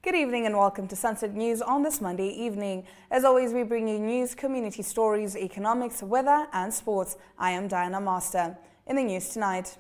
Good evening and welcome to Sunset News on this Monday evening. As always, we bring you news, community stories, economics, weather and sports. I am Diana Master. In the news tonight,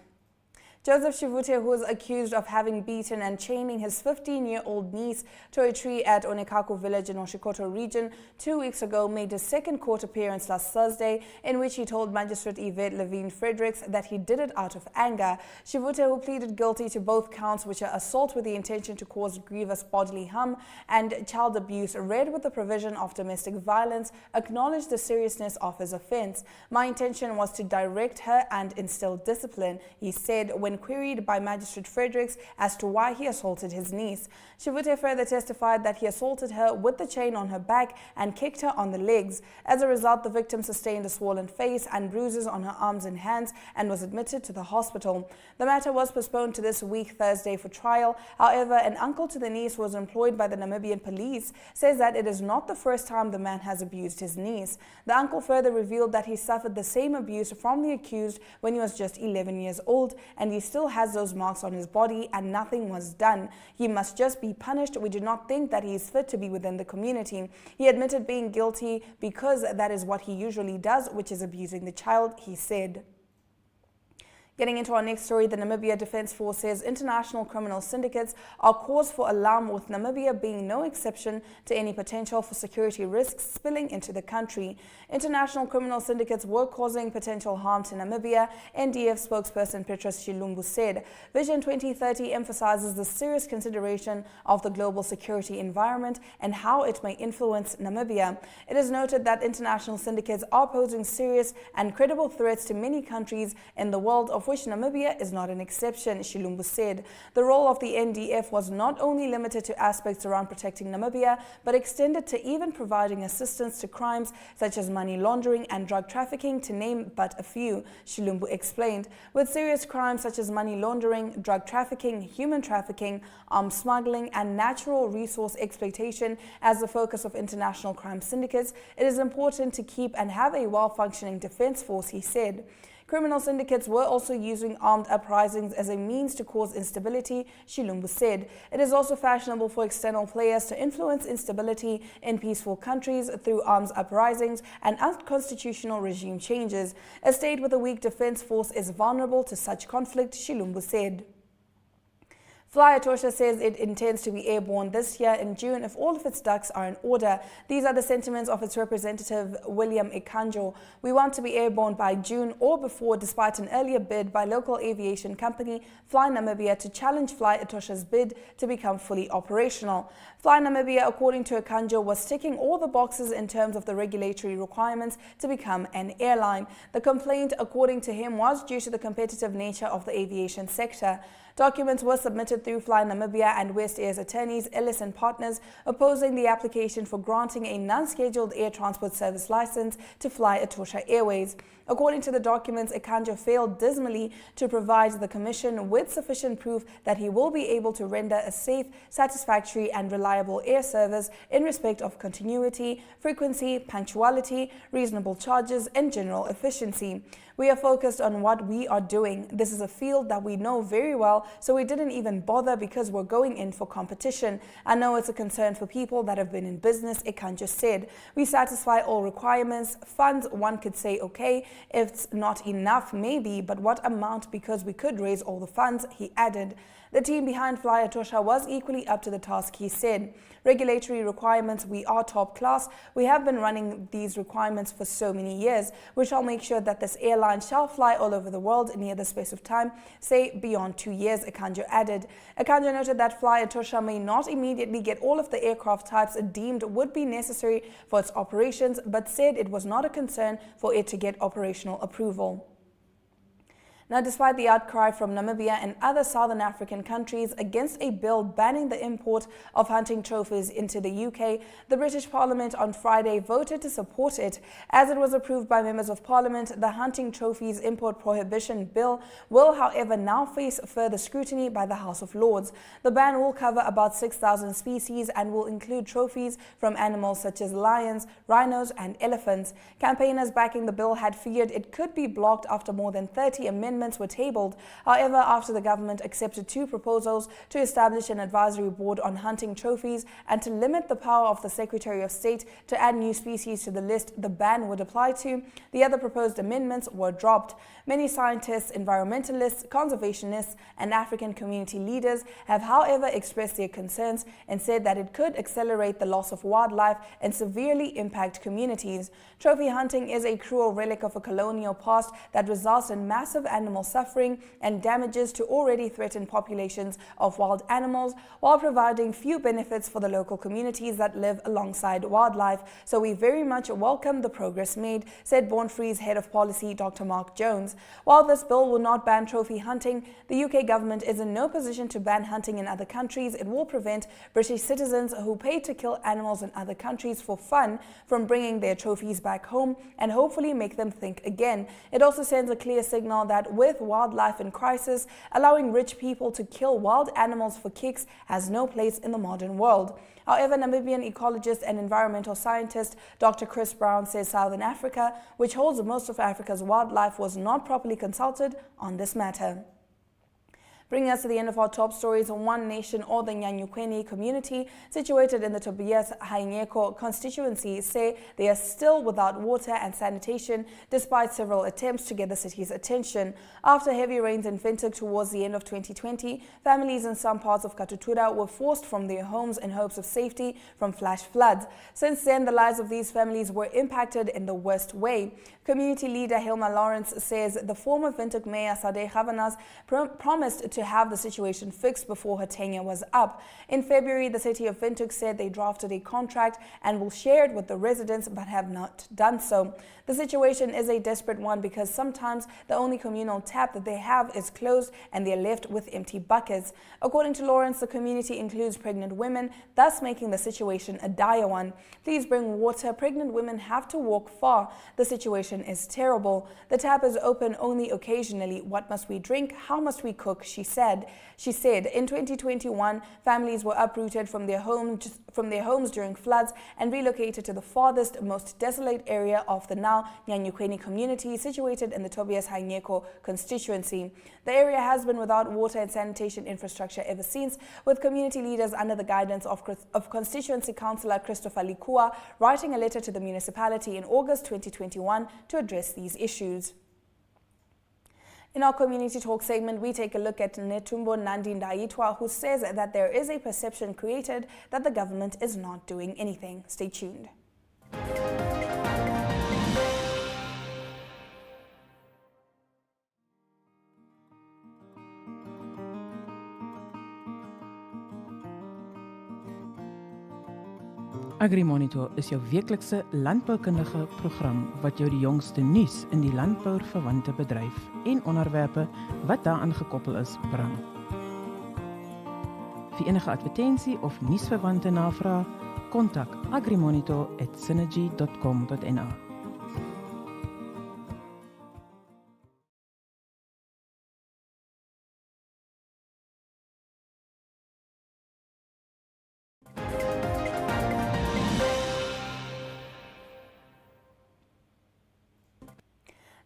Joseph Chivute, who is accused of having beaten and chaining his 15-year-old niece to a tree at Onekaku village in Oshikoto region 2 weeks ago, made his second court appearance last Thursday, in which he told Magistrate Yvette Levine Fredericks that he did it out of anger. Chivute, who pleaded guilty to both counts, which are assault with the intention to cause grievous bodily harm and child abuse, read with the provision of domestic violence, acknowledged the seriousness of his offence. "My intention was to direct her and instill discipline," he said when queried by Magistrate Fredericks as to why he assaulted his niece. Chivute further testified that he assaulted her with the chain on her back and kicked her on the legs. As a result, the victim sustained a swollen face and bruises on her arms and hands and was admitted to the hospital. The matter was postponed to this week, Thursday, for trial. However, an uncle to the niece who was employed by the Namibian police says that it is not the first time the man has abused his niece. The uncle further revealed that he suffered the same abuse from the accused when he was just 11 years old, and he still has those marks on his body and nothing was done. He must just be punished. We do not think that he is fit to be within the community. He admitted being guilty because that is what he usually does, which is abusing the child, he said. Getting into our next story, the Namibia Defence Force says international criminal syndicates are cause for alarm, with Namibia being no exception to any potential for security risks spilling into the country. International criminal syndicates were causing potential harm to Namibia, NDF spokesperson Petrus Chilumbu said. Vision 2030 emphasizes the serious consideration of the global security environment and how it may influence Namibia. It is noted that international syndicates are posing serious and credible threats to many countries in the world, of which Namibia is not an exception, Chilumbu said. The role of the NDF was not only limited to aspects around protecting Namibia, but extended to even providing assistance to crimes such as money laundering and drug trafficking, to name but a few, Chilumbu explained. With serious crimes such as money laundering, drug trafficking, human trafficking, arms smuggling, and natural resource exploitation as the focus of international crime syndicates, it is important to keep and have a well-functioning defense force, he said. Criminal syndicates were also using armed uprisings as a means to cause instability, Chilumbu said. It is also fashionable for external players to influence instability in peaceful countries through arms uprisings and unconstitutional regime changes. A state with a weak defense force is vulnerable to such conflict, Chilumbu said. Fly Etosha says it intends to be airborne this year in June if all of its ducks are in order. These are the sentiments of its representative, William Ikanjo. "We want to be airborne by June or before, despite an earlier bid by local aviation company Fly Namibia to challenge Fly Etosha's bid to become fully operational." Fly Namibia, according to Ikanjo, was ticking all the boxes in terms of the regulatory requirements to become an airline. The complaint, according to him, was due to the competitive nature of the aviation sector. Documents were submitted through Fly Namibia and West Air's attorneys, Ellis and Partners, opposing the application for granting a non-scheduled air transport service license to Fly Etosha Airways. According to the documents, Ikanjo failed dismally to provide the Commission with sufficient proof that he will be able to render a safe, satisfactory and reliable air service in respect of continuity, frequency, punctuality, reasonable charges and general efficiency. "We are focused on what we are doing. This is a field that we know very well, so we didn't even bother because we're going in for competition. I know it's a concern for people that have been in business," Ikanjo said. "We satisfy all requirements. Funds, one could say, okay, if it's not enough, maybe, but what amount, because we could raise all the funds," he added. The team behind Fly Etosha was equally up to the task, he said. "Regulatory requirements, we are top class. We have been running these requirements for so many years. We shall make sure that this airline shall fly all over the world near the space of time, say beyond 2 years," Ikanjo added. Ikanjo noted that Fly Etosha may not immediately get all of the aircraft types deemed would be necessary for its operations, but said it was not a concern for it to get operational approval. Now, despite the outcry from Namibia and other Southern African countries against a bill banning the import of hunting trophies into the UK, the British Parliament on Friday voted to support it. As it was approved by members of Parliament, the hunting trophies import prohibition bill will, however, now face further scrutiny by the House of Lords. The ban will cover about 6,000 species and will include trophies from animals such as lions, rhinos, and elephants. Campaigners backing the bill had feared it could be blocked after more than 30 amendments were tabled. However, after the government accepted 2 proposals to establish an advisory board on hunting trophies and to limit the power of the Secretary of State to add new species to the list the ban would apply to, the other proposed amendments were dropped. Many scientists, environmentalists, conservationists, and African community leaders have, however, expressed their concerns and said that it could accelerate the loss of wildlife and severely impact communities. Trophy hunting is a cruel relic of a colonial past that results in massive animal suffering and damages to already threatened populations of wild animals, while providing few benefits for the local communities that live alongside wildlife. So we very much welcome the progress made, said Born Free's head of policy, Dr. Mark Jones. While this bill will not ban trophy hunting, the UK government is in no position to ban hunting in other countries. It will prevent British citizens who pay to kill animals in other countries for fun from bringing their trophies back home and hopefully make them think again. It also sends a clear signal that with wildlife in crisis, allowing rich people to kill wild animals for kicks has no place in the modern world. However, Namibian ecologist and environmental scientist Dr. Chris Brown says Southern Africa, which holds most of Africa's wildlife, was not properly consulted on this matter. Bringing us to the end of our top stories, One Nation or the Nyanyukwene community situated in the Tobias Hainyeko constituency say they are still without water and sanitation despite several attempts to get the city's attention. After heavy rains in Windhoek towards the end of 2020, families in some parts of Katutura were forced from their homes in hopes of safety from flash floods. Since then, the lives of these families were impacted in the worst way. Community leader Hilma Lawrence says the former Windhoek mayor Sade Gavanas promised to have the situation fixed before her tenure was up. In February, the city of Windhoek said they drafted a contract and will share it with the residents but have not done so. The situation is a desperate one because sometimes the only communal tap that they have is closed and they're left with empty buckets. According to Lawrence, the community includes pregnant women, thus making the situation a dire one. Please bring water. Pregnant women have to walk far. The situation is terrible. The tap is open only occasionally. What must we drink? How must we cook? She said in 2021, families were uprooted from their homes during floods and relocated to the farthest, most desolate area of the now Nyanyukwene community situated in the Tobias Hainyeko constituency. The area has been without water and sanitation infrastructure ever since, with community leaders under the guidance of constituency councillor Christopher Likua writing a letter to the municipality in August 2021 to address these issues. In our community talk segment, we take a look at Netumbo Nandi-Ndaitwah, who says that there is a perception created that the government is not doing anything. Stay tuned. AgriMonitor is jou weeklikse landboukundige program wat jou die jongste nuus in die landbouverwante bedryf en onderwerpe wat daaraan gekoppel is bring. Vir enige advertensie of nuusverwante navrae, kontak agrimonitor@synergy.com.na.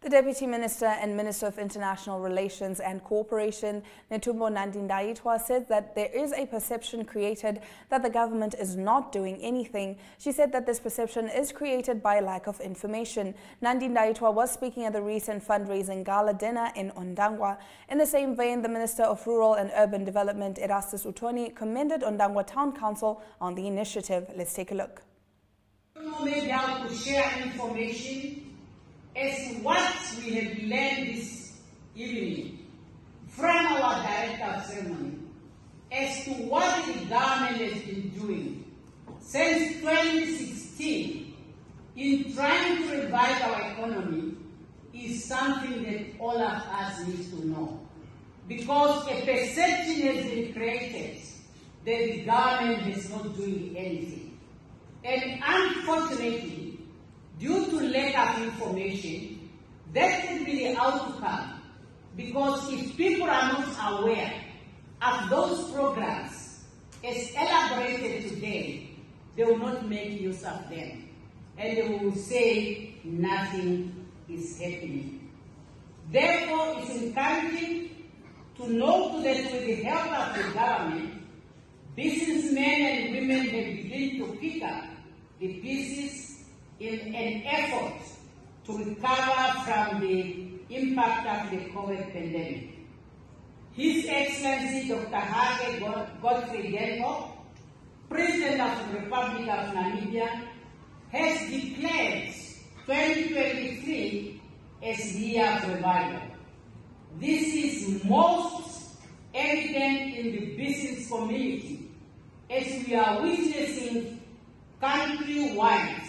The Deputy Minister and Minister of International Relations and Cooperation, Netumbo Nandi-Ndaitwah, said that there is a perception created that the government is not doing anything. She said that this perception is created by a lack of information. Nandi-Ndaitwah was speaking at the recent fundraising gala dinner in Ondangwa. In the same vein, the Minister of Rural and Urban Development, Erastus Uthoni, commended Ondangwa Town Council on the initiative. Let's take a look. We may be able to share information as to what we have learned this evening from our Director of Ceremony as to what the government has been doing since 2016 in trying to revive our economy is something that all of us need to know. Because a perception has been created that the government is not doing anything. And unfortunately, due to lack of information, that could be the outcome. Because if people are not aware of those programs as elaborated today, they will not make use of them. And they will say nothing is happening. Therefore, it's encouraging to note that with the help of the government, businessmen and women have begun to pick up the pieces in an effort to recover from the impact of the COVID pandemic. His Excellency Dr. Hage Godfrey, President of the Republic of Namibia, has declared 2023 as the year of revival. This is most evident in the business community as we are witnessing countrywide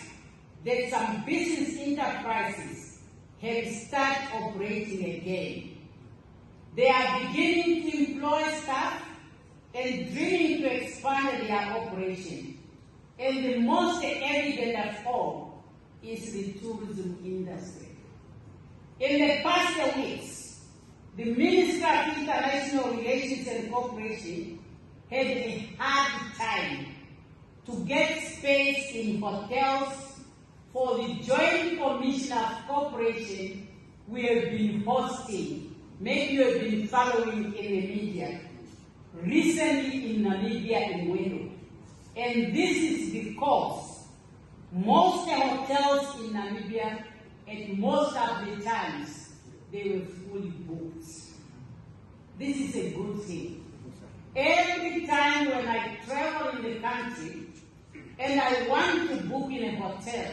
that some business enterprises have started operating again. They are beginning to employ staff and dreaming to expand their operation. And the most evident of all is the tourism industry. In the past weeks, the Minister of International Relations and Cooperation had a hard time to get space in hotels for the Joint Commission of Cooperation we have been hosting. Maybe you have been following in the media. Recently in Namibia and Wendo. And this is because most hotels in Namibia, at most of the times, they were fully booked. This is a good thing. Every time when I travel in the country and I want to book in a hotel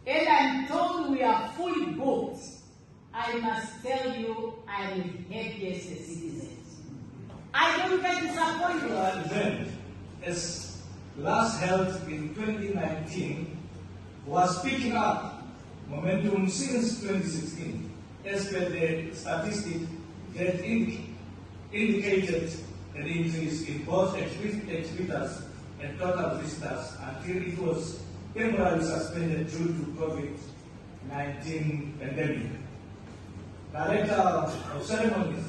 and I'm told we are fully booked, I must tell you I'm happy as a citizen. I don't get disappointed. Our event, as last held in 2019, was picking up momentum since 2016, as per the statistic that indicated an increase in both exhibitors and total visitors until it was temporarily suspended due to COVID-19 pandemic. Director of Ceremonies,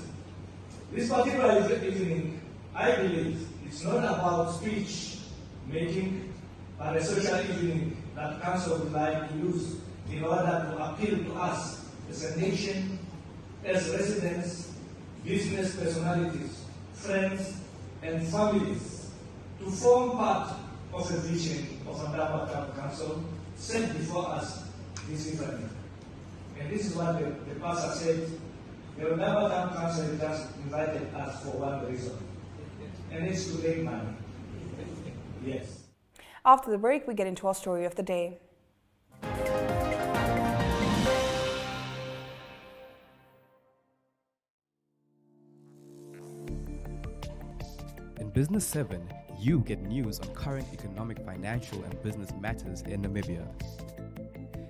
this particular evening, I believe, it's not about speech making, but a social evening that Council would like to use in order to appeal to us as a nation, as residents, business personalities, friends, and families to form part of a vision of OneUpTwo Council set before us this evening. And this is what the pastor said. The OneUpTwo Council just invited us for one reason, and it's to make money. Yes. After the break, we get into our story of the day. In Business 7, you get news on current economic, financial, and business matters in Namibia.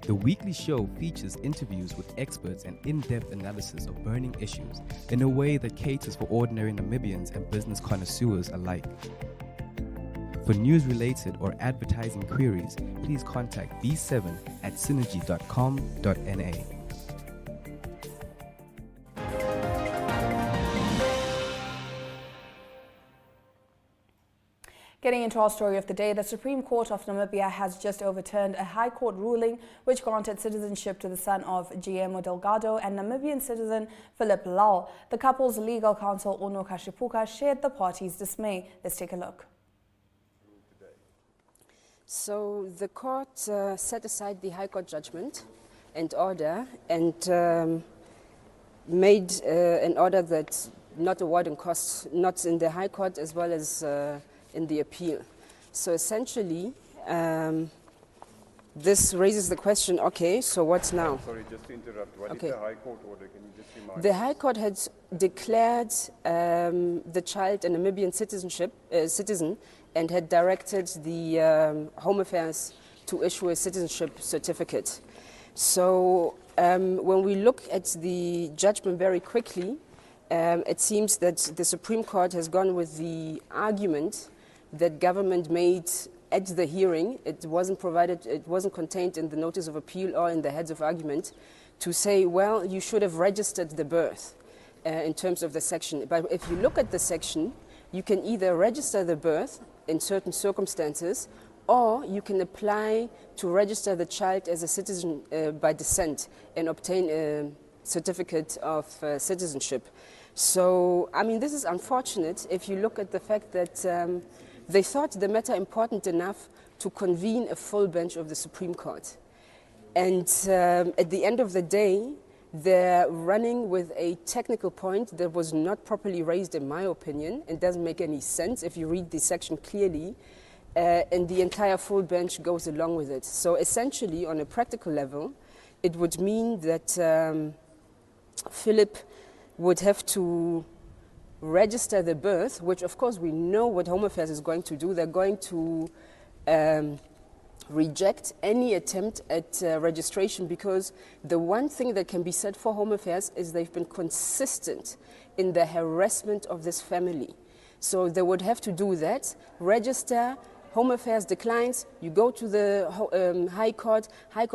The weekly show features interviews with experts and in-depth analysis of burning issues in a way that caters for ordinary Namibians and business connoisseurs alike. For news-related or advertising queries, please contact B7 at synergy.com.na. Getting into our story of the day, the Supreme Court of Namibia has just overturned a High Court ruling which granted citizenship to the son of Guillermo Delgado and Namibian citizen Philip Lal. The couple's legal counsel, Ono Kashipuka, shared the parties' dismay. Let's take a look. So the court set aside the High Court judgment and order and made an order that not awarding costs, not in the High Court as well as in the appeal. So essentially, this raises the question, okay, so what now? Sorry, just to interrupt. What is the High Court order? Can you just remind me? The High Court had declared the child a Namibian citizen and had directed the Home Affairs to issue a citizenship certificate. So When we look at the judgment very quickly, it seems that the Supreme Court has gone with the argument that government made at the hearing. It wasn't contained in the notice of appeal or in the heads of argument, to say, well, you should have registered the birth in terms of the section. But if you look at the section, you can either register the birth in certain circumstances, or you can apply to register the child as a citizen by descent and obtain a certificate of citizenship. So, I mean, this is unfortunate if you look at the fact that they thought the matter important enough to convene a full bench of the Supreme Court. And at the end of the day, they're running with a technical point that was not properly raised, in my opinion. It doesn't make any sense if you read the section clearly, and the entire full bench goes along with it. So essentially, on a practical level, it would mean that Philip would have to register the birth, which of course we know what Home Affairs is going to do. They're going to reject any attempt at registration, because the one thing that can be said for Home Affairs is they've been consistent in the harassment of this family. So they would have to do that, register. Home Affairs declines, you go to the High Court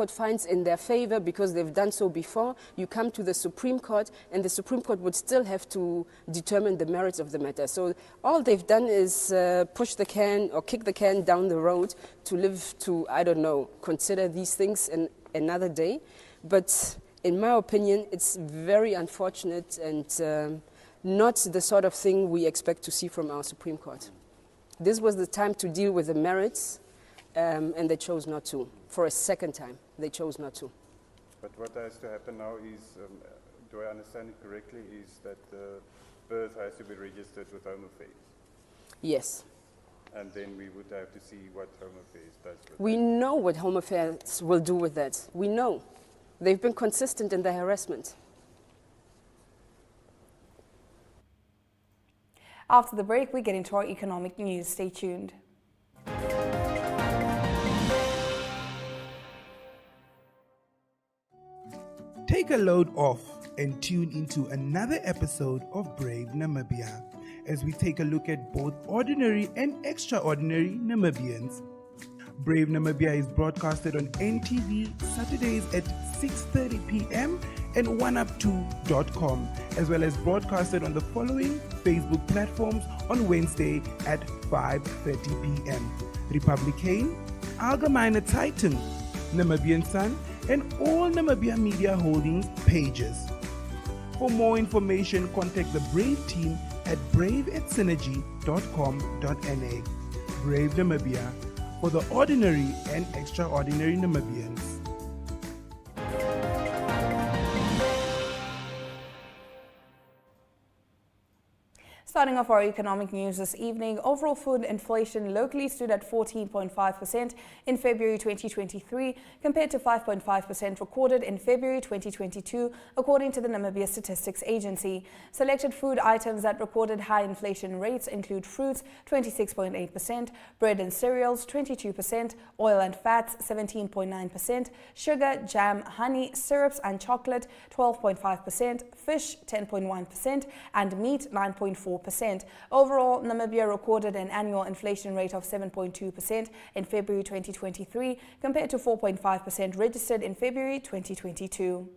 finds in their favor because they've done so before, you come to the Supreme Court, and the Supreme Court would still have to determine the merits of the matter. So all they've done is push the can or kick the can down the road to live to, I don't know, consider these things another day. But in my opinion, it's very unfortunate and not the sort of thing we expect to see from our Supreme Court. This was the time to deal with the merits, and they chose not to. For a second time, they chose not to. But what has to happen now is, do I understand it correctly, is that the birth has to be registered with Home Affairs? Yes. And then we would have to see what Home Affairs does with We know what Home Affairs will do with that. We know. They've been consistent in their harassment. After the break, we get into our economic news. Stay tuned. Take a load off and tune into another episode of Brave Namibia as we take a look at both ordinary and extraordinary Namibians. Brave Namibia is broadcasted on NTV Saturdays at 6:30 p.m. and OneUpTwo.com, as well as broadcasted on the following Facebook platforms on Wednesday at 5:30 p.m. Republican, Algemeine Zeitung, Namibian Sun, and all Namibia Media Holdings pages. For more information, contact the Brave team at brave@synergy.com.na. Brave Namibia, for the ordinary and extraordinary Namibians. Starting off our economic news this evening, overall food inflation locally stood at 14.5% in February 2023 compared to 5.5% recorded in February 2022, according to the Namibia Statistics Agency. Selected food items that recorded high inflation rates include fruits 26.8%, bread and cereals 22%, oil and fats 17.9%, sugar, jam, honey, syrups and chocolate 12.5%, fish 10.1%, and meat 9.4%. Overall, Namibia recorded an annual inflation rate of 7.2% in February 2023 compared to 4.5% registered in February 2022.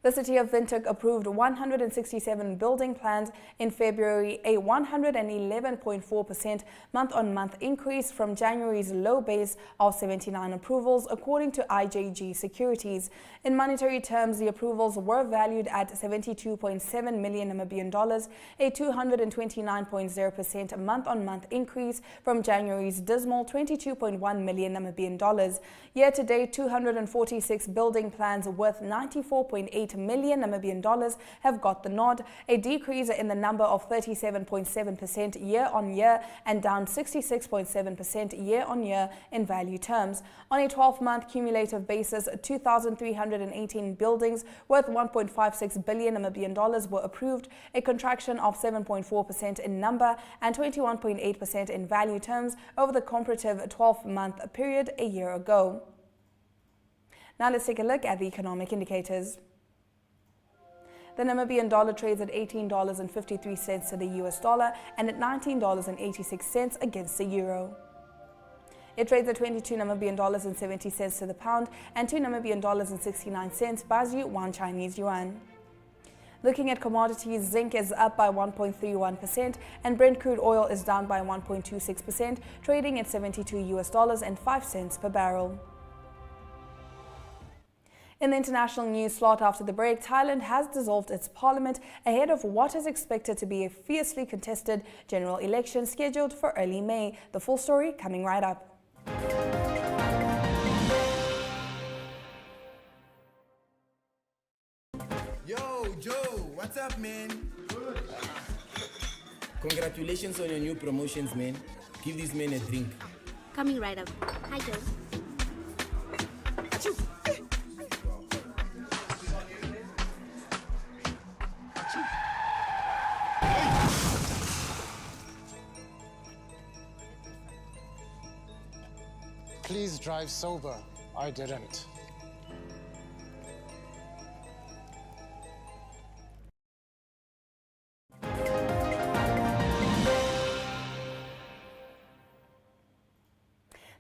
The City of Windhoek approved 167 building plans in February, a 111.4% month-on-month increase from January's low base of 79 approvals, according to IJG Securities. In monetary terms, the approvals were valued at 72.7 million Namibian dollars, a 229.0% month-on-month increase from January's dismal 22.1 million Namibian dollars. Year-to-date, 246 building plans worth 94.8 million Namibian dollars have got the nod, a decrease in the number of 37.7% year-on-year and down 66.7% year-on-year in value terms. On a 12-month cumulative basis, 2,318 buildings worth 1.56 billion Namibian dollars were approved, a contraction of 7.4% in number and 21.8% in value terms over the comparative 12-month period a year ago. Now let's take a look at the economic indicators. The Namibian dollar trades at $18.53 to the US dollar and at $19.86 against the euro. It trades at 22 Namibian dollars and 70 cents to the pound and 2 Namibian dollars and 69 cents Bazi 1 Chinese yuan. Looking at commodities, zinc is up by 1.31% and Brent crude oil is down by 1.26%, trading at 72 US dollars and 5 cents per barrel. In the international news slot after the break, Thailand has dissolved its parliament ahead of what is expected to be a fiercely contested general election scheduled for early May. The full story coming right up. Yo, Joe, what's up, man? Good. Congratulations on your new promotions, man. Give these men a drink. Coming right up. Hi, Joe. Please drive sober. I didn't.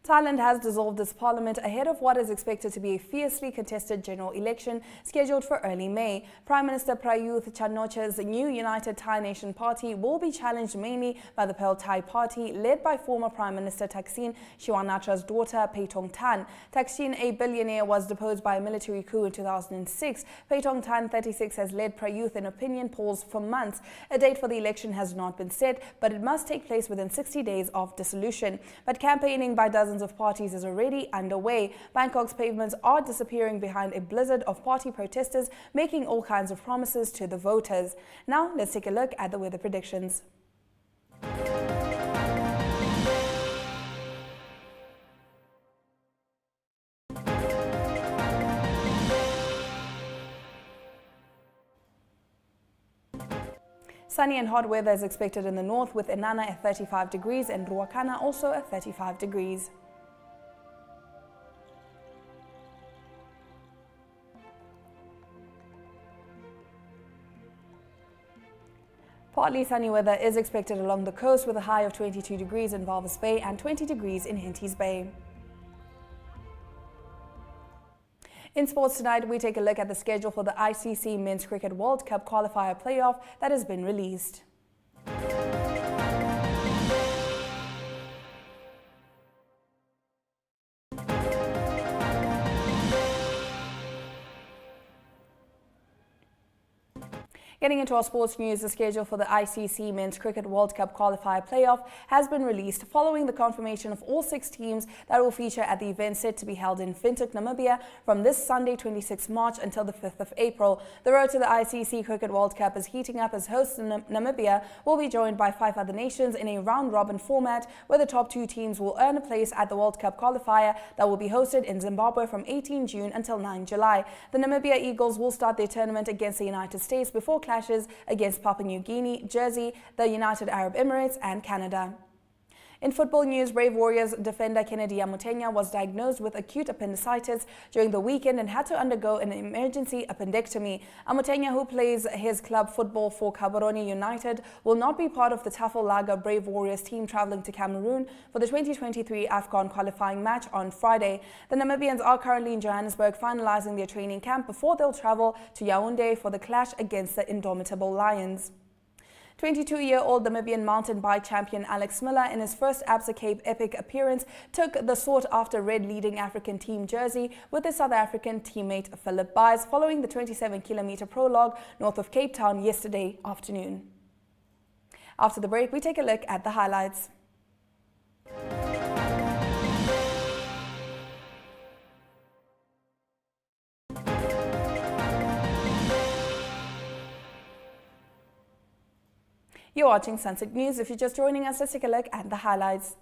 Thailand has dissolved its parliament ahead of what is expected to be a fiercely contested general election scheduled for early May. Prime Minister Prayuth Chan-o-cha's new United Thai Nation Party will be challenged mainly by the Pearl Thai Party, led by former Prime Minister Thaksin Shinawatра's daughter, Paetongtarn. Thaksin, a billionaire, was deposed by a military coup in 2006. Paetongtarn, 36, has led Prayuth in opinion polls for months. A date for the election has not been set, but it must take place within 60 days of dissolution. But campaigning by dozens of parties is already underway. Bangkok's pavements are disappearing behind a blizzard of party protesters making all kinds of promises to the voters. Now, let's take a look at the weather predictions. Sunny and hot weather is expected in the north, with Inanna at 35 degrees and Ruakana also at 35 degrees. Partly sunny weather is expected along the coast, with a high of 22 degrees in Walvis Bay and 20 degrees in Henties Bay. In sports tonight, we take a look at the schedule for the ICC Men's Cricket World Cup qualifier playoff that has been released. Getting into our sports news, the schedule for the ICC Men's Cricket World Cup qualifier playoff has been released following the confirmation of all 6 teams that will feature at the event set to be held in Windhoek, Namibia from this Sunday 26 March until the 5th of April. The road to the ICC Cricket World Cup is heating up as hosts Namibia will be joined by 5 other nations in a round-robin format where the top 2 teams will earn a place at the World Cup qualifier that will be hosted in Zimbabwe from 18 June until 9 July. The Namibia Eagles will start their tournament against the United States before clashes against Papua New Guinea, Jersey, the United Arab Emirates and Canada. In football news, Brave Warriors defender Kennedy Amutenya was diagnosed with acute appendicitis during the weekend and had to undergo an emergency appendectomy. Amutenya, who plays his club football for Gaborone United, will not be part of the Tafellaga Brave Warriors team travelling to Cameroon for the 2023 AFCON qualifying match on Friday. The Namibians are currently in Johannesburg finalising their training camp before they'll travel to Yaoundé for the clash against the indomitable Lions. 22-year-old Namibian mountain bike champion Alex Miller, in his first Absa Cape Epic appearance, took the sought-after red leading African team jersey with his South African teammate Philip Buys following the 27-kilometre prologue north of Cape Town yesterday afternoon. After the break, we take a look at the highlights. You're watching Sunset News. If you're just joining us, let's take a look at the highlights.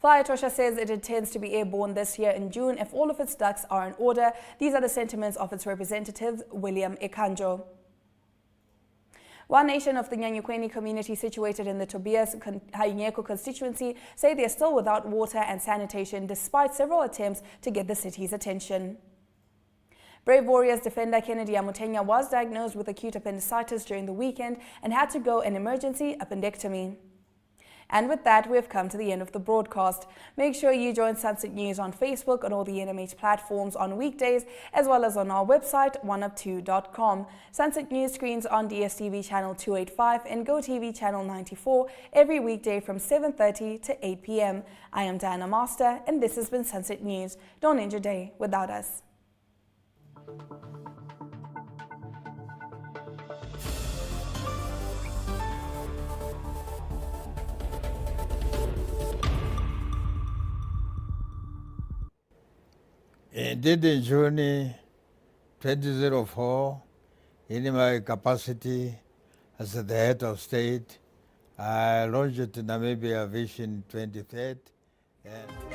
Fly Etosha says it intends to be airborne this year in June if all of its ducks are in order. These are the sentiments of its representative, William Ekanjo. One Nation of the Nyanyukweni community situated in the Tobias Hainyeko constituency say they're still without water and sanitation despite several attempts to get the city's attention. Brave Warriors defender Kennedy Amutenya was diagnosed with acute appendicitis during the weekend and had to go an emergency appendectomy. And with that, we've come to the end of the broadcast. Make sure you join Sunset News on Facebook and all the NMH platforms on weekdays, as well as on our website, OneUpTwo.com. Sunset News screens on DStv channel 285 and GOtv channel 94 every weekday from 7:30 to 8 p.m. I am Diana Master, and this has been Sunset News. Don't end your day without us. Indeed, in June 2004, in my capacity as the head of state, I launched Namibia Vision 2030.